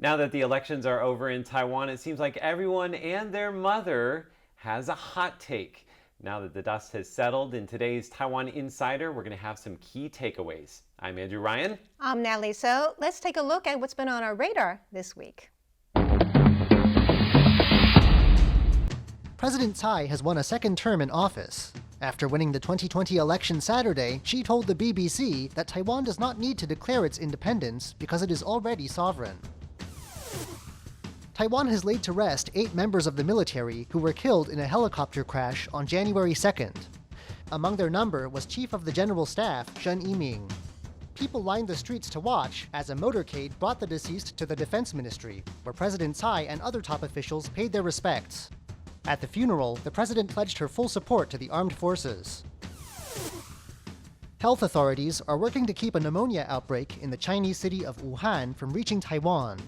Now that the elections are over in Taiwan, it seems like everyone and their mother has a hot take. Now that the dust has settled, in today's Taiwan Insider, we're going to have some key takeaways. I'm Andrew Ryan. I'm Natalie. So let's take a look at what's been on our radar this week. President Tsai has won a second term in office. After winning the 2020 election Saturday, she told the BBC that Taiwan does not need to declare its independence because it is already sovereign. Taiwan has laid to rest 8 members of the military who were killed in a helicopter crash on January 2nd. Among their number was Chief of the General Staff, Sheng. People lined the streets to watch as a motorcade brought the deceased to the Defense Ministry, where President Tsai and other top officials paid their respects. At the funeral, the president pledged her full support to the armed forces. Health authorities are working to keep a pneumonia outbreak in the Chinese city of Wuhan from reaching Taiwan.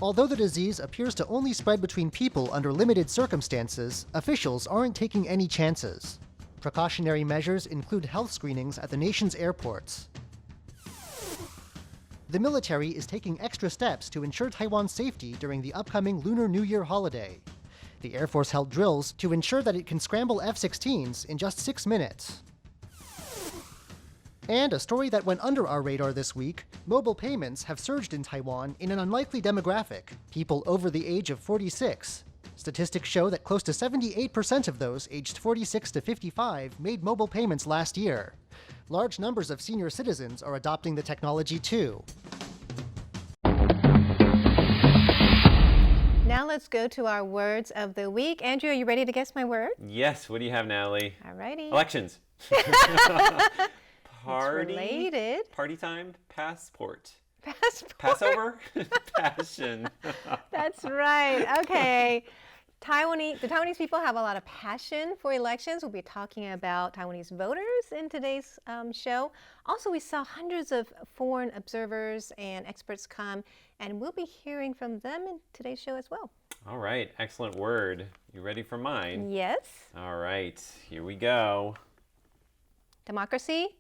Although the disease appears to only spread between people under limited circumstances, officials aren't taking any chances. Precautionary measures include health screenings at the nation's airports. The military is taking extra steps to ensure Taiwan's safety during the upcoming Lunar New Year holiday. The Air Force held drills to ensure that it can scramble F-16s in just 6 minutes. And a story that went under our radar this week, mobile payments have surged in Taiwan in an unlikely demographic, people over the age of 46. Statistics show that close to 78% of those aged 46 to 55 made mobile payments last year. Large numbers of senior citizens are adopting the technology too. Now let's go to our words of the week. Andrew, are you ready to guess my word? Yes, what do you have, Natalie? Alrighty. Elections. Party. It's related. Party time. Passport. Passport. Passover. Passion. That's right. Okay. The Taiwanese people have a lot of passion for elections. We'll be talking about Taiwanese voters in today's show. Also, we saw hundreds of foreign observers and experts come, and we'll be hearing from them in today's show as well. All right. Excellent word. You ready for mine? Yes. All right. Here we go. Democracy.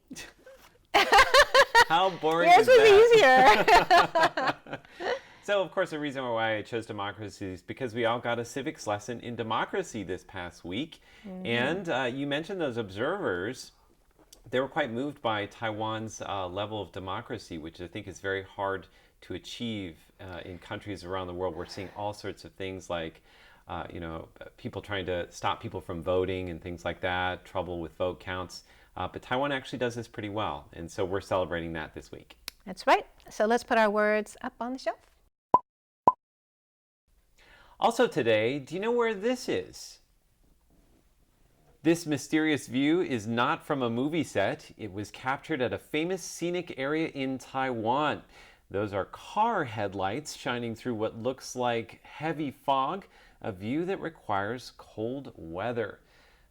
How boring Yours is was that? easier. So, of course, the reason why I chose democracy is because we all got a civics lesson in democracy this past week. And you mentioned those observers. They were quite moved by Taiwan's level of democracy, which I think is very hard to achieve in countries around the world. We're seeing all sorts of things like, people trying to stop people from voting and things like that, trouble with vote counts. But Taiwan actually does this pretty well. And so we're celebrating that this week. That's right. So let's put our words up on the shelf. Also today, do you know where this is? This mysterious view is not from a movie set. It was captured at a famous scenic area in Taiwan. Those are car headlights shining through what looks like heavy fog, a view that requires cold weather.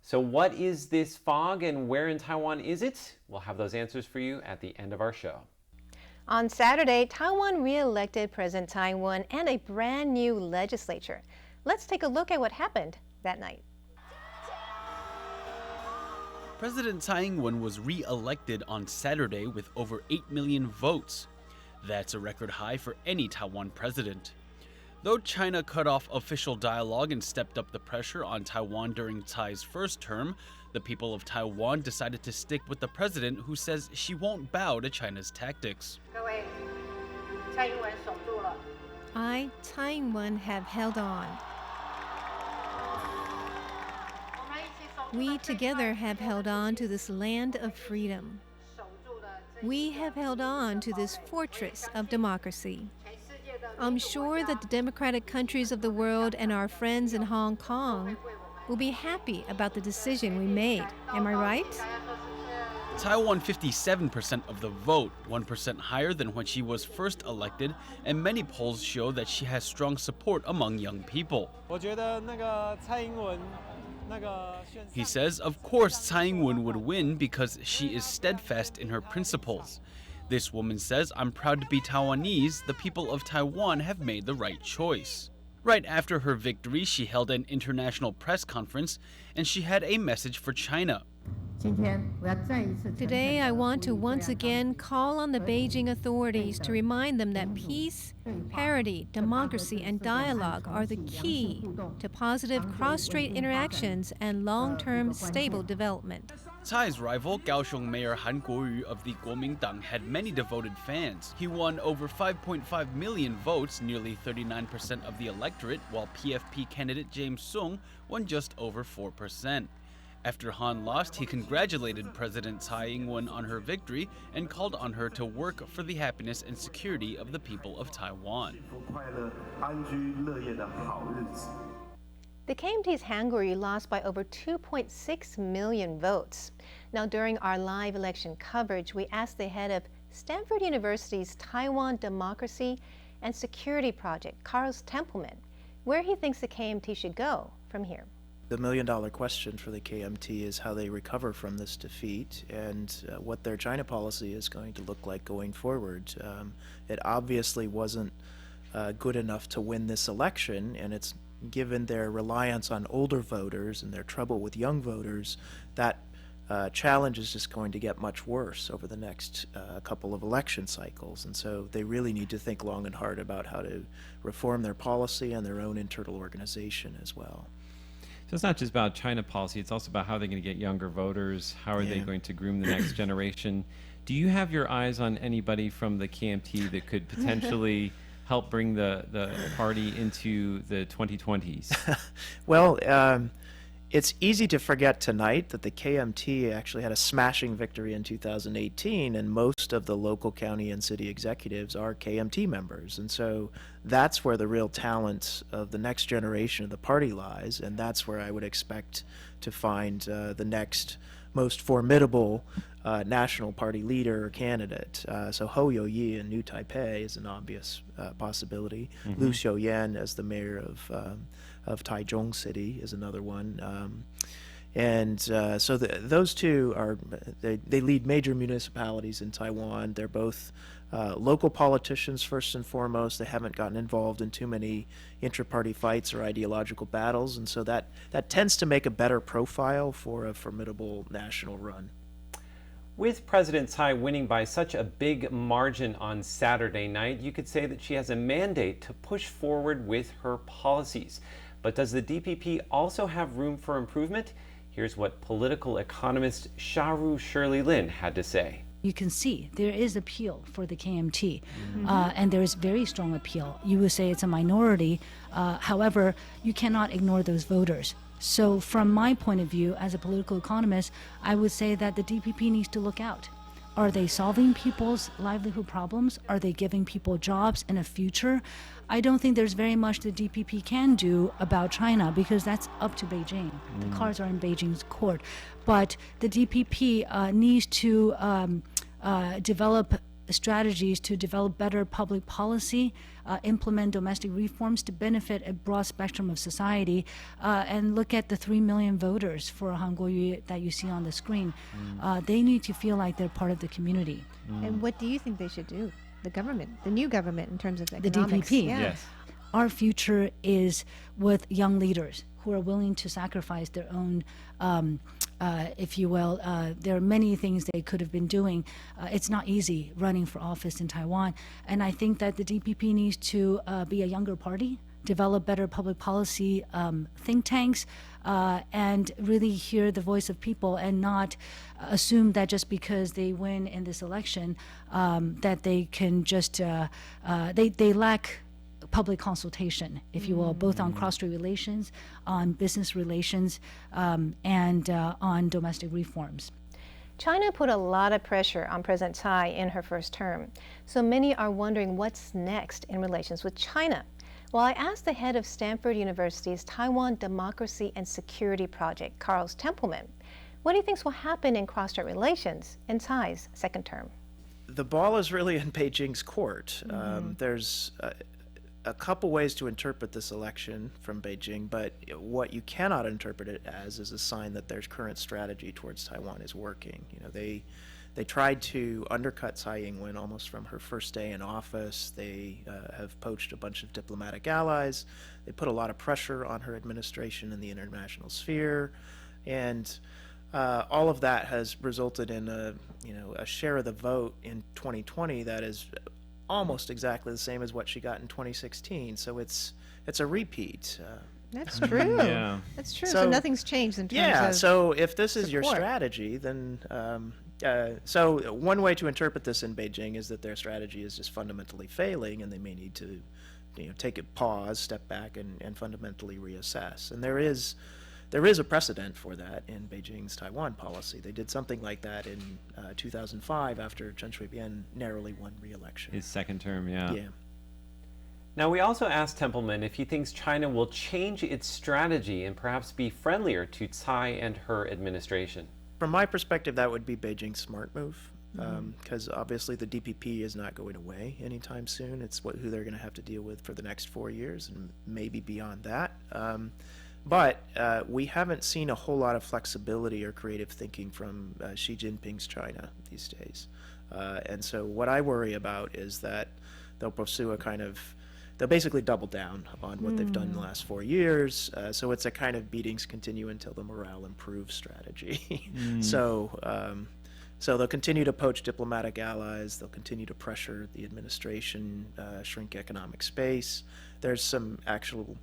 So what is this fog and where in Taiwan is it? We'll have those answers for you at the end of our show. On Saturday, Taiwan re-elected President Tsai and a brand new legislature. Let's take a look at what happened that night. President Tsai Ing-wen was re-elected on Saturday with over 8 million votes. That's a record high for any Taiwan president. Though China cut off official dialogue and stepped up the pressure on Taiwan during Tsai's first term, the people of Taiwan decided to stick with the president who says she won't bow to China's tactics. I, Tsai Ing-wen, have held on. We together have held on to this land of freedom. We have held on to this fortress of democracy. I'm sure that the democratic countries of the world and our friends in Hong Kong will be happy about the decision we made. Am I right? Tsai won 57% of the vote, 1% higher than when she was first elected, and many polls show that she has strong support among young people. He says, of course, Tsai Ing-wen would win because she is steadfast in her principles. This woman says, I'm proud to be Taiwanese. The people of Taiwan have made the right choice. Right after her victory, she held an international press conference, and she had a message for China. Today, I want to once again call on the Beijing authorities to remind them that peace, parity, democracy, and dialogue are the key to positive cross-strait interactions and long-term stable development. Tsai's rival, Kaohsiung Mayor Han Kuo-yu of the Kuomintang, had many devoted fans. He won over 5.5 million votes, nearly 39% of the electorate, while PFP candidate James Sung won just over 4%. After Han lost, he congratulated President Tsai Ing-wen on her victory and called on her to work for the happiness and security of the people of Taiwan. The KMT's Han Kuo-yu lost by over 2.6 million votes. Now, during our live election coverage, we asked the head of Stanford University's Taiwan Democracy and Security Project, Carl Templeman, where he thinks the KMT should go from here. The million-dollar question for the KMT is how they recover from this defeat and what their China policy is going to look like going forward. It obviously wasn't good enough to win this election, and it's given their reliance on older voters and their trouble with young voters, that challenge is just going to get much worse over the next couple of election cycles. And so they really need to think long and hard about how to reform their policy and their own internal organization as well. So it's not just about China policy, it's also about how they're going to get younger voters, how are they going to groom the next generation. Do you have your eyes on anybody from the KMT that could potentially help bring the party into the 2020s? Well, it's easy to forget tonight that the KMT actually had a smashing victory in 2018, and most of the local county and city executives are KMT members. And so that's where the real talent of the next generation of the party lies, and that's where I would expect to find the next most formidable national party leader or candidate. So Ho Yo-yi in New Taipei is an obvious possibility. Liu Xiuyan as the mayor of Taichung City is another one. So those two are, they lead major municipalities in Taiwan. They're both local politicians first and foremost. They haven't gotten involved in too many intra-party fights or ideological battles, and so that tends to make a better profile for a formidable national run. With President Tsai winning by such a big margin on Saturday night, you could say that she has a mandate to push forward with her policies. But does the DPP also have room for improvement? Here's what political economist Sharu Shirley Lin had to say. You can see there is appeal for the KMT, and there is very strong appeal. You would say it's a minority. However, you cannot ignore those voters. So from my point of view as a political economist, I would say that the DPP needs to look out. Are they solving people's livelihood problems? Are they giving people jobs and a future? I don't think there's very much the DPP can do about China, because that's up to Beijing. The cards are in Beijing's court. But the DPP needs to develop strategies to develop better public policy, implement domestic reforms to benefit a broad spectrum of society, and look at the 3 million voters for Han Kuo-yu that you see on the screen. They need to feel like they're part of the community. And what do you think they should do? The government, the new government, in terms of economics? The DPP. Yeah. Yes. Our future is with young leaders who are willing to sacrifice their own, if you will. There are many things they could have been doing. It's not easy running for office in Taiwan. And I think that the DPP needs to be a younger party, develop better public policy think tanks, and really hear the voice of people, and not assume that just because they win in this election that they can just, they lack public consultation, if you will, both on cross-strait relations, on business relations, and on domestic reforms. China put a lot of pressure on President Tsai in her first term. So many are wondering what's next in relations with China. Well, I asked the head of Stanford University's Taiwan Democracy and Security Project, Carl Templeman, what he thinks will happen in cross-strait relations in Tsai's second term. The ball is really in Beijing's court. There's a couple ways to interpret this election from Beijing, but what you cannot interpret it as is a sign that their current strategy towards Taiwan is working. You know, they tried to undercut Tsai Ing-wen almost from her first day in office. They have poached a bunch of diplomatic allies. They put a lot of pressure on her administration in the international sphere, and all of that has resulted in a share of the vote in 2020 that is almost exactly the same as what she got in 2016. So it's a repeat. That's true. Yeah. That's true. So- So nothing's changed in terms Yeah, of. so if this is your support. strategy, then so one way to interpret this in Beijing is that their strategy is just fundamentally failing, and they may need to, take a pause, step back, and fundamentally reassess. And there is a precedent for that in Beijing's Taiwan policy. They did something like that in 2005 after Chen Shui-bian narrowly won re-election. His second term, yeah. Yeah. Now, we also asked Templeman if he thinks China will change its strategy and perhaps be friendlier to Tsai and her administration. From my perspective, that would be Beijing's smart move, because obviously the DPP is not going away anytime soon. It's who they're going to have to deal with for the next 4 years and maybe beyond that. But we haven't seen a whole lot of flexibility or creative thinking from Xi Jinping's China these days. And so what I worry about is that they'll pursue they'll basically double down on what they've done in the last 4 years. So it's a kind of beatings continue until the morale improves strategy. So they'll continue to poach diplomatic allies. They'll continue to pressure the administration, shrink economic space. There's some actual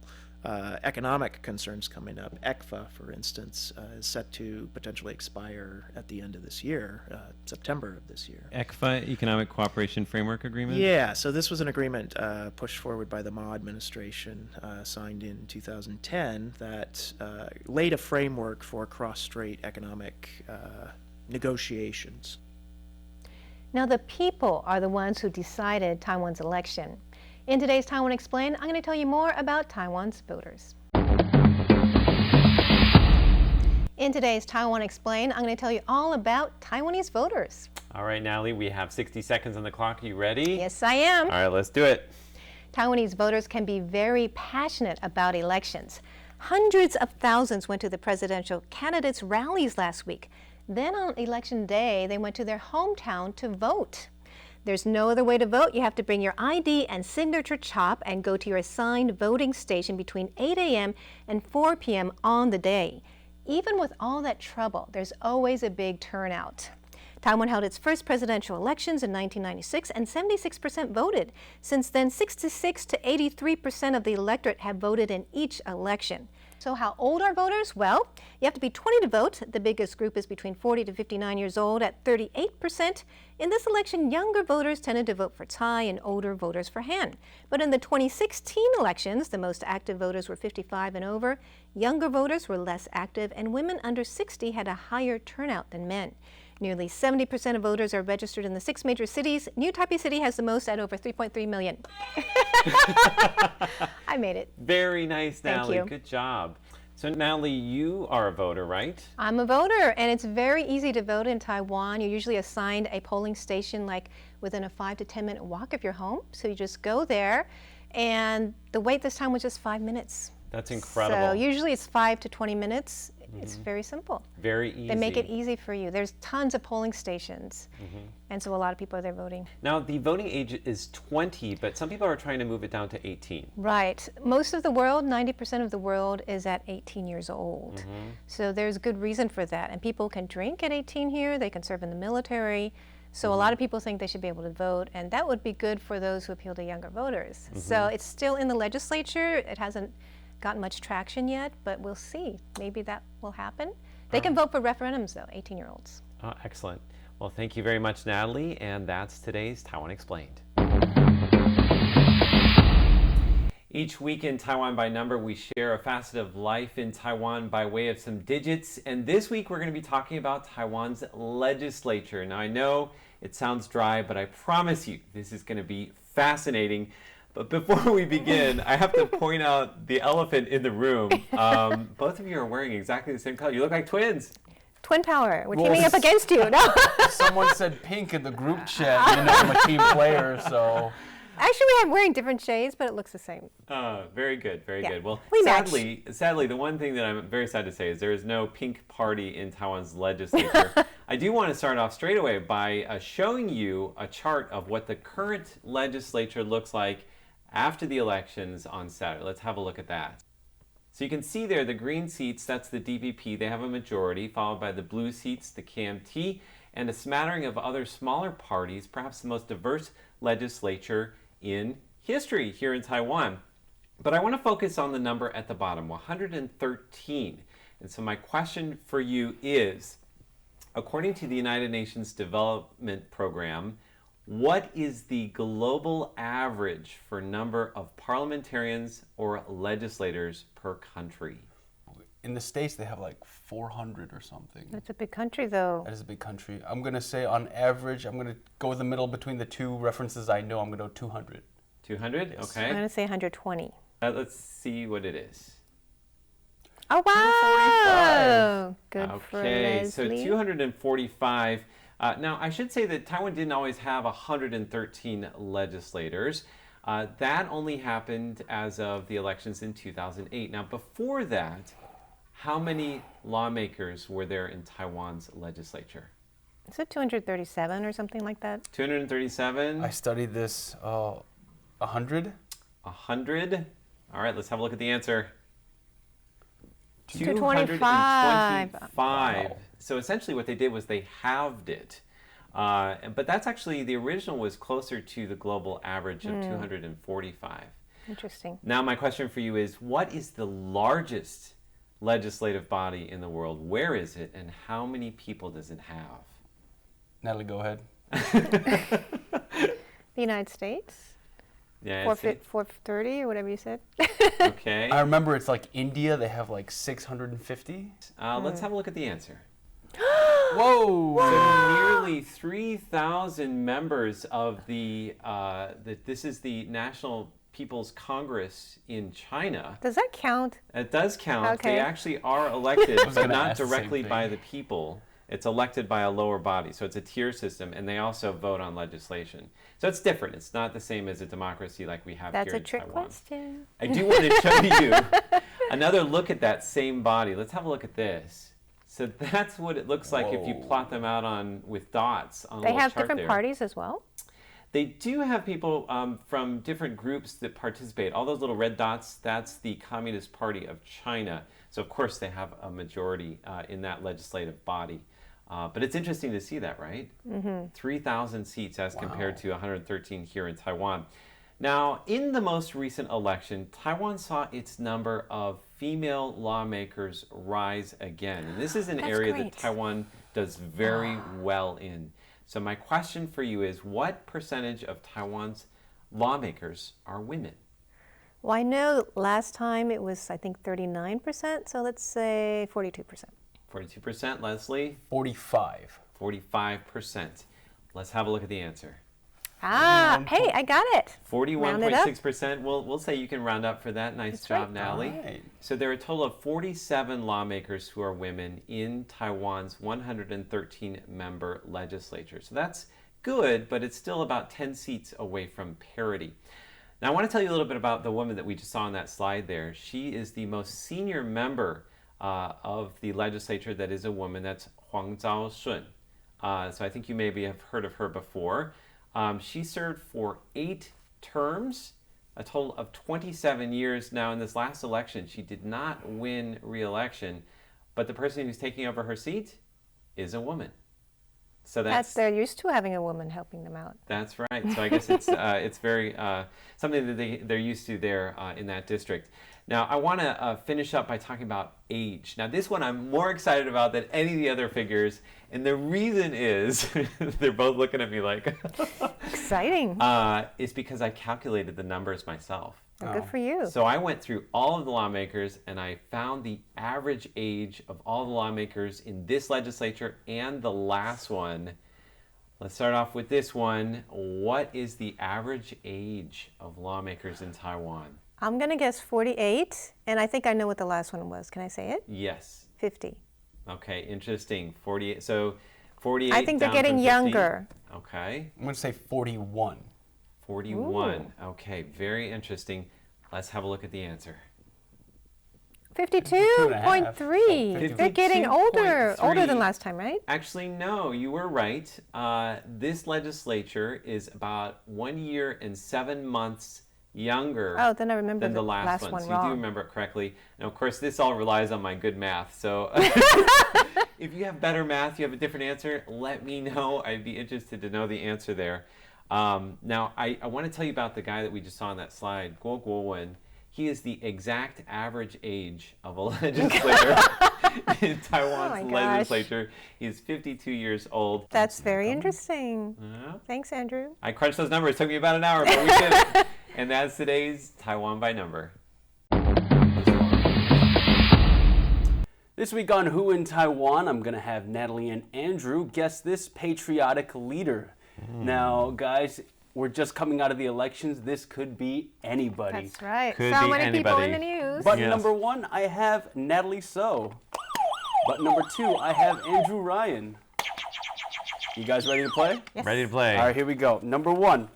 economic concerns coming up. ECFA, for instance, is set to potentially expire at the end of this year, September of this year. ECFA, Economic Cooperation Framework Agreement? Yeah, so this was an agreement pushed forward by the Ma administration, signed in 2010, that laid a framework for cross-strait economic negotiations. Now, the people are the ones who decided Taiwan's election. In today's Taiwan Explained, I'm going to tell you more about Taiwan's voters. In today's Taiwan Explained, I'm going to tell you all about Taiwanese voters. All right, Natalie, we have 60 seconds on the clock. Are you ready? Yes, I am. All right, let's do it. Taiwanese voters can be very passionate about elections. Hundreds of thousands went to the presidential candidates' rallies last week. Then on election day, they went to their hometown to vote. There's no other way to vote. You have to bring your ID and signature chop and go to your assigned voting station between 8 a.m. and 4 p.m. on the day. Even with all that trouble, there's always a big turnout. Taiwan held its first presidential elections in 1996 and 76% voted. Since then, 66 to 83% of the electorate have voted in each election. So how old are voters? Well, you have to be 20 to vote. The biggest group is between 40 to 59 years old at 38%. In this election, younger voters tended to vote for Tsai and older voters for Han. But in the 2016 elections, the most active voters were 55 and over. Younger voters were less active, and women under 60 had a higher turnout than men. Nearly 70% of voters are registered in the 6 major cities. New Taipei City has the most at over 3.3 million. I made it. Very nice, Thank Natalie. you. Good job. So, Natalie, you are a voter, right? I'm a voter, and it's very easy to vote in Taiwan. You're usually assigned a polling station like within a 5 to 10 minute walk of your home. So you just go there, and the wait this time was just 5 minutes. That's incredible. So usually it's 5 to 20 minutes. It's very simple. Very easy. They make it easy for you. There's tons of polling stations, and so a lot of people are there voting. Now, the voting age is 20, but some people are trying to move it down to 18. Right. Most of the world, 90% of the world, is at 18 years old. So there's good reason for that. And people can drink at 18 here. They can serve in the military. So a lot of people think they should be able to vote, and that would be good for those who appeal to younger voters. So it's still in the legislature. It hasn't gotten much traction yet, but we'll see. Maybe that will happen. They can vote for referendums, though, 18-year-olds. Oh, excellent. Well, thank you very much, Natalie, and that's today's Taiwan Explained. Each week in Taiwan by Number, we share a facet of life in Taiwan by way of some digits, and this week we're going to be talking about Taiwan's legislature. Now, I know it sounds dry, but I promise you this is going to be fascinating. But before we begin, I have to point out the elephant in the room. Both of you are wearing exactly the same color. You look like twins. Twin power. We're teaming up against you. No. Someone said pink in the group chat. I'm a team player, so. Actually, I'm wearing different shades, but it looks the same. Very good, very Yeah. good. Well, We match. sadly, the one thing that I'm very sad to say is there is no pink party in Taiwan's legislature. I do want to start off straight away by showing you a chart of what the current legislature looks like after the elections on Saturday. Let's have a look at that. So you can see there the green seats, that's the DPP, they have a majority, followed by the blue seats, the KMT, and a smattering of other smaller parties, perhaps the most diverse legislature in history here in Taiwan. But I want to focus on the number at the bottom, 113. And so my question for you is, according to the United Nations Development Program, what is the global average for number of parliamentarians or legislators per country? In the States, they have like 400 or something. That's a big country, though. That is a big country. I'm going to say on average, I'm going to go in the middle between the two references I know. I'm going to go 200. 200? Yes. Okay. I'm going to say 120. Let's see what it is. Oh, wow! Good for Okay, Leslie. so 245. Now, I should say that Taiwan didn't always have 113 legislators. That only happened as of the elections in 2008. Now, before that, how many lawmakers were there in Taiwan's legislature? Is it 237 or something like that? 237? I studied this 100. 100? All right, let's have a look at the answer. 225. 225. So essentially what they did was they halved it. But that's actually, the original was closer to the global average of 245. Interesting. Now my question for you is, what is the largest legislative body in the world? Where is it, and how many people does it have? Natalie, go ahead. The United States? Yeah, 430 or whatever you said. okay. I remember it's like India. They have like 650. Let's have a look at the answer. Whoa! So nearly 3,000 members of this is the National People's Congress in China. Does that count? It does count. Okay. They actually are elected, but gonna not ask the same directly thing. by the people. It's elected by a lower body. So it's a tier system, and they also vote on legislation. So it's different. It's not the same as a democracy like we have That's here a in trick Taiwan. question. I do want to show you another look at that same body. Let's have a look at this. So that's what it looks like if you Whoa. plot them out on with dots on a They little have chart different there. parties as well? They do have people from different groups that participate. All those little red dots, that's the Communist Party of China. So of course they have a majority in that legislative body. But it's interesting to see that, right? 3,000 seats as compared to 113 here in Taiwan. Now, in the most recent election, Taiwan saw its number of female lawmakers rise again. And this is an That's area great. that Taiwan does very well in. So my question for you is, what percentage of Taiwan's lawmakers are women? Well, I know last time it was, I think, 39%, so let's say 42%. 42%, Leslie? 45. 45%. Let's have a look at the answer. Ah, hey, I got it. Round it up. 41.6%. We'll say you can round up for that. Nice That's job, right. Natalie. All right. So there are a total of 47 lawmakers who are women in Taiwan's 113-member legislature. So that's good, but it's still about 10 seats away from parity. Now I want to tell you a little bit about the woman that we just saw on that slide there. She is the most senior member of the legislature that is a woman. That's Huang Zhaoshun. So I think you maybe have heard of her before. She served for 8 terms, a total of 27 years. Now, in this last election, she did not win re-election, but the person who's taking over her seat is a woman. So They're used to having a woman helping them out. that's right. So I guess it's very something that they're used to there in that district. Now I want to finish up by talking about age. Now this one I'm more excited about than any of the other figures, and the reason is they're both looking at me like Exciting. is because I calculated the numbers myself. Well, good for you. So I went through all of the lawmakers and I found the average age of all the lawmakers in this legislature and the last one. Let's start off with this one. What is the average age of lawmakers in Taiwan? I'm going to guess 48, and I think I know what the last one was. Can I say it? Yes. 50. Okay, interesting. 48. So 48. I think they're down getting from 50. younger. Okay. I'm going to say 41. 41. Okay, very interesting. Let's have a look at the answer. 52.3. They're getting older 52.3. than last time, right? Actually, no, you were right. This legislature is about 1 year and 7 months younger Oh, then I remember than the the last last one. one So you do wrong. remember it correctly. And of course, this all relies on my good math. So if you have better math, you have a different answer, let me know. I'd be interested to know the answer there. Now, I want to tell you about the guy that we just saw on that slide, Ing-wen. He is the exact average age of a legislator in Taiwan's my gosh. legislature. He is 52 years old. That's very interesting. Yeah. Thanks, Andrew. I crunched those numbers. It took me about an hour, but we did it. And that's today's Taiwan by Number. This week on Who in Taiwan, I'm going to have Natalie and Andrew guess this patriotic leader. Now, guys, we're just coming out of the elections. This could be anybody. That's right. Could so be many people in anybody. the news. Button Yes. number 1, I have Natalie So. Button number 2, I have Andrew Ryan. You guys ready to play? Yes. Ready to play. All right, here we go. Number 1.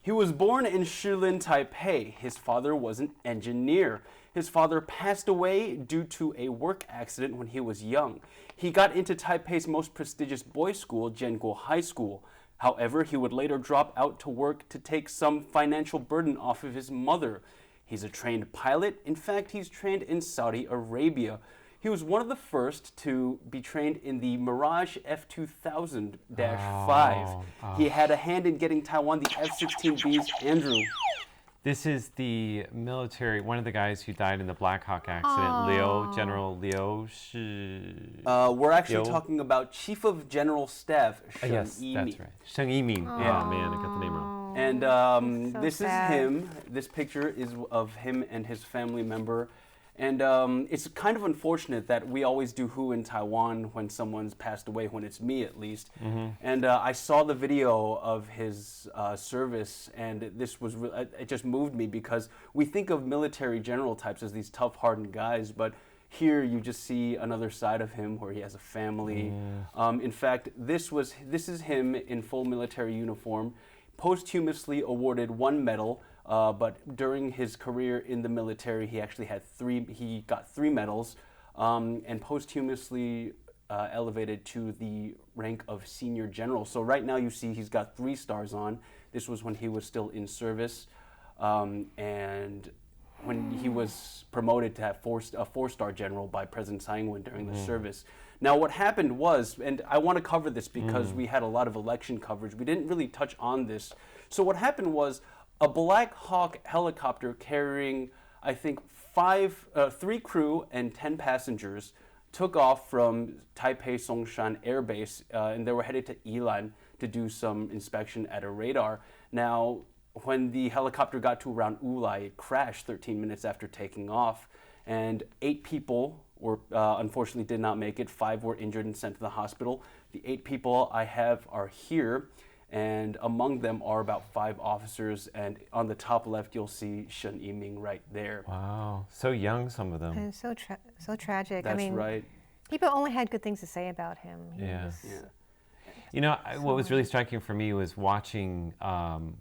He was born in Shilin, Taipei. His father was an engineer. His father passed away due to a work accident when he was young. He got into Taipei's most prestigious boys' school, Jianguo High School. However, he would later drop out to work to take some financial burden off of his mother. He's a trained pilot. In fact, he's trained in Saudi Arabia. He was one of the first to be trained in the Mirage F2000-5. He had a hand in getting Taiwan the F-16Bs. Andrew. This is the military, one of the guys who died in the Black Hawk accident, General Liu Shi. We're actually Yo. talking about Chief of General Staff Sheng Yes, Yi-mi. that's right. Sheng Yi-min. Oh, man, I got the name wrong. And so this sad. is him. This picture is of him and his family member. And it's kind of unfortunate that we always do Who in Taiwan when someone's passed away, when it's me at least. And I saw the video of his service, and this was it just moved me because we think of military general types as these tough, hardened guys, but here you just see another side of him where he has a family. In fact, this is him in full military uniform, posthumously awarded 1 medal. But during his career in the military, he actually had 3. He got 3 medals, and posthumously elevated to the rank of senior general. So right now you see he's got 3 stars on. This was when he was still in service, and when he was promoted to have a 4-star general by President Ing-wen during the service. Now what happened was, and I want to cover this because we had a lot of election coverage. We didn't really touch on this. So what happened was, a Black Hawk helicopter carrying, I think, 3 crew and 10 passengers took off from Taipei Songshan Air Base, and they were headed to Yilan to do some inspection at a radar. Now, when the helicopter got to around Ulai, it crashed 13 minutes after taking off, and 8 people were unfortunately did not make it. 5 were injured and sent to the hospital. The 8 people I have are here. And among them are about 5 officers, and on the top left you'll see Shen Yiming right there. Wow, so young, some of them. And so tragic. That's I mean, right. people only had good things to say about him. He Yeah. was- You know, what was really striking for me was watching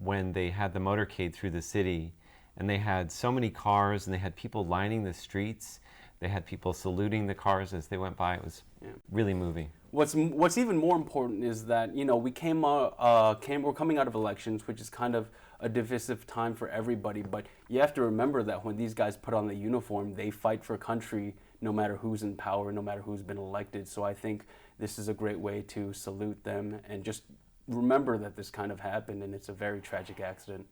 when they had the motorcade through the city, and they had so many cars, and they had people lining the streets. They had people saluting the cars as they went by. It was really moving. What's even more important is that, you know, we're coming out of elections, which is kind of a divisive time for everybody. But you have to remember that when these guys put on the uniform, they fight for country no matter who's in power, no matter who's been elected. So I think this is a great way to salute them and just remember that this kind of happened, and it's a very tragic accident.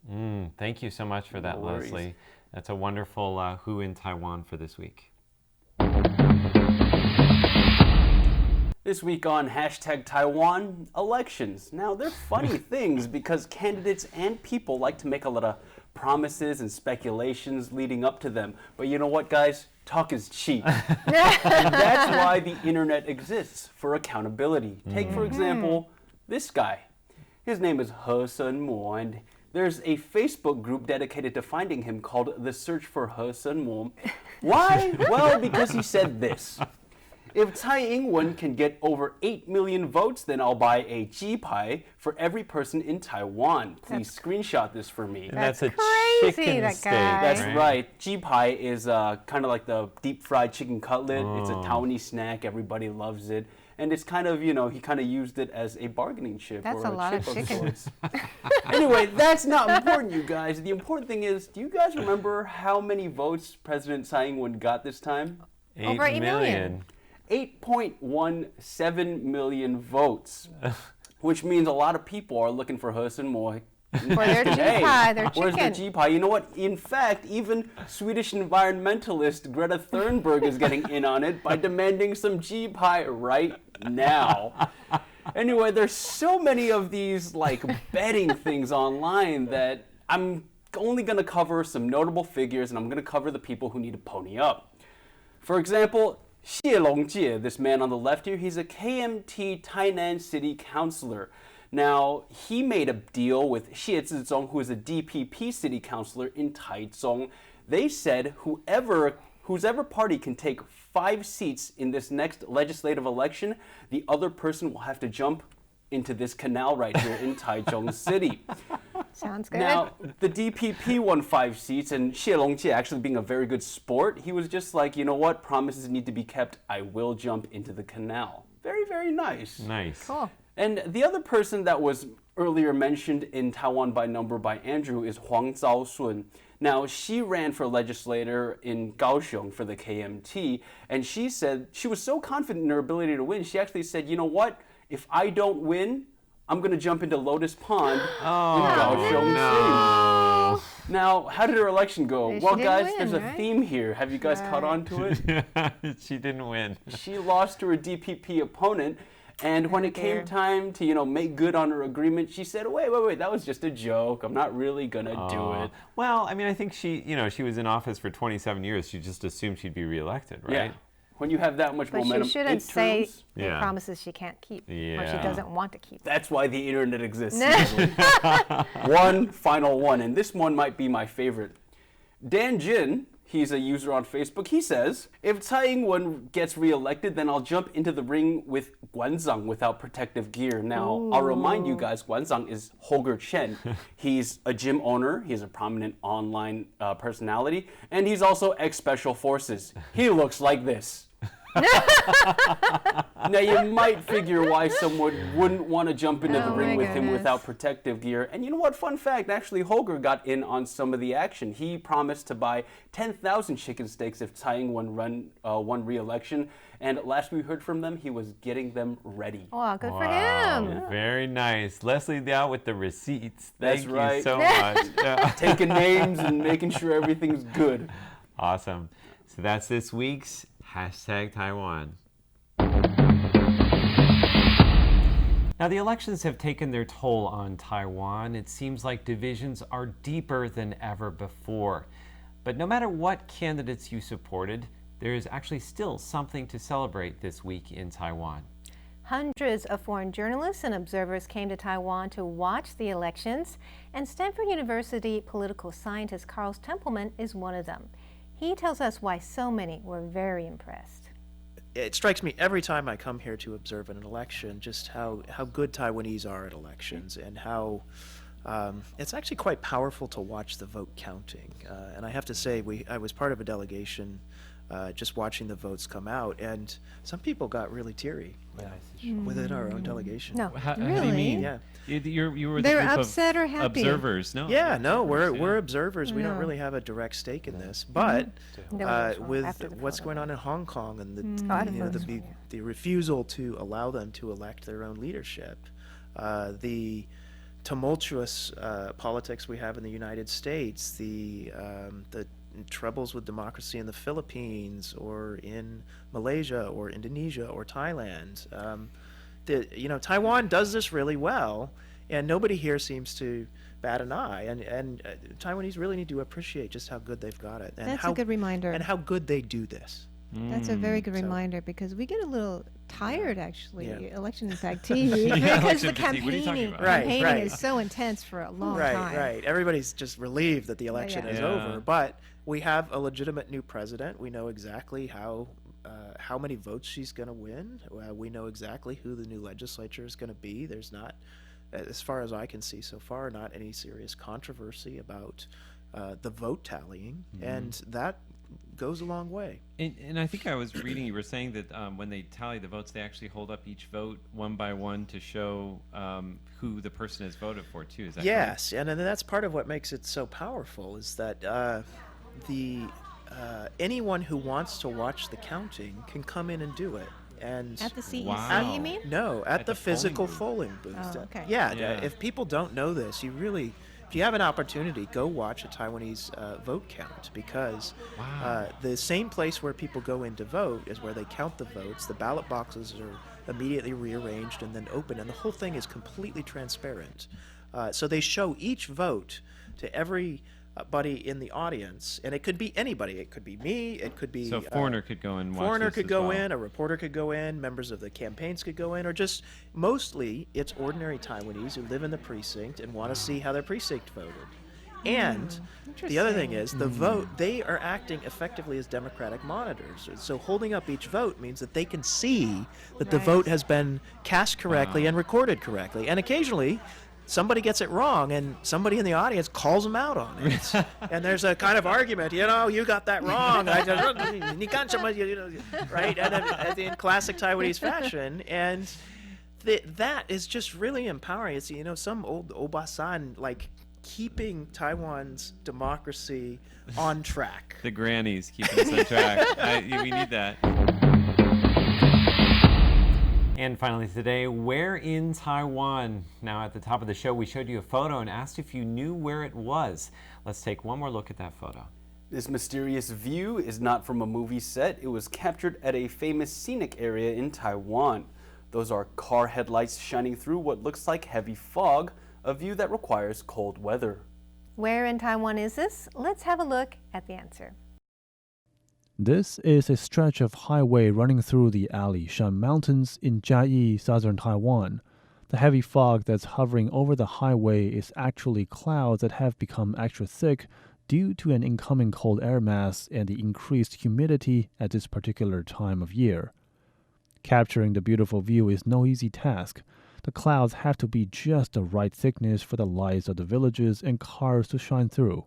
Thank you so much for that, No worries. Leslie. That's a wonderful Who in Taiwan for this week. This week on #Taiwan Elections. Now, they're funny things because candidates and people like to make a lot of promises and speculations leading up to them. But you know what, guys? Talk is cheap. And that's why the internet exists, for accountability. Take, for example, this guy. His name is He Sen-mo, and there's a Facebook group dedicated to finding him called The Search for He Sen-mo. Why? Well, because he said this. If Tsai Ing-wen can get over 8 million votes, then I'll buy a G pie for every person in Taiwan. Please screenshot this for me. And that's a crazy, chicken that steak. guy. That's right. G pie is kind of like the deep fried chicken cutlet. It's a Taiwanese snack. Everybody loves it. And it's kind of, he kind of used it as a bargaining chip. That's or a lot chip of chicken. sorts. Anyway, that's not important, you guys. The important thing is, do you guys remember how many votes President Tsai Ing-wen got this time? Over 8 million. 8.17 million votes, which means a lot of people are looking for He Sen Mo. For their G pie, their Where's the chicken. G pie? You know what? In fact, even Swedish environmentalist Greta Thunberg is getting in on it by demanding some G pie right now. Anyway, there's so many of these betting things online that I'm only going to cover some notable figures, and I'm going to cover the people who need to pony up. For example, Xie Longjie, this man on the left here, he's a KMT Tainan City Councilor. Now, he made a deal with Xie Zizong, who is a DPP city councilor in Taichung. They said whose party can take 5 seats in this next legislative election, the other person will have to jump into this canal right here in Taichung City. Sounds good. Now, the DPP won 5 seats, and Xie Longjie, actually being a very good sport, he was just like, you know what, promises need to be kept. I will jump into the canal. Very, very nice. Nice. Cool. And the other person that was earlier mentioned in Taiwan by Number by Andrew is Huang Zhaosun. Now, she ran for legislator in Kaohsiung for the KMT, and she said she was so confident in her ability to win, she actually said, you know what, if I don't win, I'm going to jump into Lotus Pond in Kaohsiung City. Now, how did her election go? She Well, didn't guys, win, there's a right? theme here. Have you guys caught on to it? She didn't win. She lost to her DPP opponent, and when it came time to, make good on her agreement, she said, wait, that was just a joke. I'm not really going to do it. Well, I mean, I think she was in office for 27 years. She just assumed she'd be reelected, right? Yeah. When you have that much But momentum, she shouldn't say midterms, Yeah. promises she can't keep or she Yeah. doesn't want to keep. that's why the internet exists. Susan. One final one, and this one might be my favorite. Dan Jin, he's a user on Facebook, he says, if Tsai Ing-wen gets reelected, then I'll jump into the ring with Guanzang without protective gear. Now, I'll remind you guys, Guanzang is Holger Chen. He's a gym owner, he's a prominent online personality, and he's also ex-Special Forces. He looks like this. Now, you might figure why someone wouldn't want to jump into the Oh ring my with him goodness. without protective gear. And you know what? Fun fact, actually, Holger got in on some of the action. He promised to buy 10,000 chicken steaks if Tsai Ing-wen won re-election. And last we heard from them, he was getting them ready. Oh, good for Wow, him. very nice. Leslie Liao with the receipts. That's Thank right. you so much. Yeah. Taking names and making sure everything's good. Awesome. So that's this week's #Taiwan. Now, the elections have taken their toll on Taiwan. It seems like divisions are deeper than ever before. But no matter what candidates you supported, there is actually still something to celebrate this week in Taiwan. Hundreds of foreign journalists and observers came to Taiwan to watch the elections, and Stanford University political scientist Carl Templeman is one of them. He tells us why so many were very impressed. It strikes me every time I come here to observe an election just how good Taiwanese are at elections and how it's actually quite powerful to watch the vote counting. And I have to say, I was part of a delegation just watching the votes come out, and some people got really teary within our own delegation. No, How do you really? mean? Yeah. You were They the were group upset of or happy? observers, no? Yeah, no, we're Yeah. observers. We don't No. really have a direct stake in this, but There was a with after the what's photo. going on in Hong Kong and I the, you know, didn't know. the refusal to allow them to elect their own leadership, the tumultuous politics we have in the United States, the troubles with democracy in the Philippines or in Malaysia or Indonesia or Thailand. Taiwan does this really well, and nobody here seems to bat an eye. And Taiwanese really need to appreciate just how good they've got it, and That's how a good reminder. and how good they do this. That's a very good So- reminder because we get a little tired actually. Yeah. Election Impact TV Yeah, because the election fatigue. What are you talking campaigning, about? Right, campaigning right. is so intense for a long Right, time. right. Everybody's just relieved that the election yeah. is Yeah. over, but we have a legitimate new president. We know exactly how how many votes she's going to win. We know exactly who the new legislature is going to be. There's not, as far as I can see so far, not any serious controversy about the vote tallying, and that goes a long way. And I think I was reading, you were saying that when they tally the votes, they actually hold up each vote one by one to show who the person has voted for, too. Is that yes, correct? And that's part of what makes it so powerful, is that anyone who wants to watch the counting can come in and do it. And at the CEC, wow. you mean? No, at the physical polling booth. Oh, okay. Yeah, if people don't know this, if you have an opportunity, go watch a Taiwanese vote count, because the same place where people go in to vote is where they count the votes. The ballot boxes are immediately rearranged and then open, and the whole thing is completely transparent. So they show each vote to everybody in the audience, and it could be anybody. It could be me. It could be so a foreigner could go and watch foreigner this could as go well. in, a reporter could go in, members of the campaigns could go in, or just mostly it's ordinary Taiwanese who live in the precinct and want to see how their precinct voted. And the other thing is, the vote, they are acting effectively as democratic monitors. So holding up each vote means that they can see that the vote has been cast correctly and recorded correctly. And occasionally, somebody gets it wrong, and somebody in the audience calls them out on it. And there's a kind of argument, you got that wrong. Right? And then, in classic Taiwanese fashion. And that is just really empowering. It's, some old obasan, like, keeping Taiwan's democracy on track. The grannies keeping us on track. We need that. And finally today, where in Taiwan? Now at the top of the show, we showed you a photo and asked if you knew where it was. Let's take one more look at that photo. This mysterious view is not from a movie set. It was captured at a famous scenic area in Taiwan. Those are car headlights shining through what looks like heavy fog, a view that requires cold weather. Where in Taiwan is this? Let's have a look at the answer. This is a stretch of highway running through the alley Sheng Mountains in Jiayi, southern Taiwan. The heavy fog that's hovering over the highway is actually clouds that have become extra thick due to an incoming cold air mass and the increased humidity at this particular time of year. Capturing the beautiful view is no easy task. The clouds have to be just the right thickness for the lights of the villages and cars to shine through.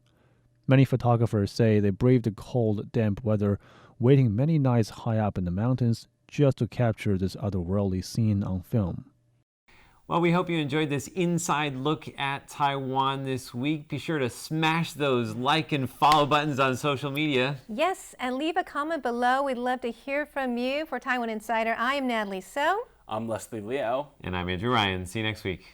Many photographers say they braved the cold, damp weather, waiting many nights high up in the mountains just to capture this otherworldly scene on film. Well, we hope you enjoyed this inside look at Taiwan this week. Be sure to smash those like and follow buttons on social media. Yes, and leave a comment below. We'd love to hear from you. For Taiwan Insider, I am Natalie So. I'm Leslie Liao. And I'm Andrew Ryan. See you next week.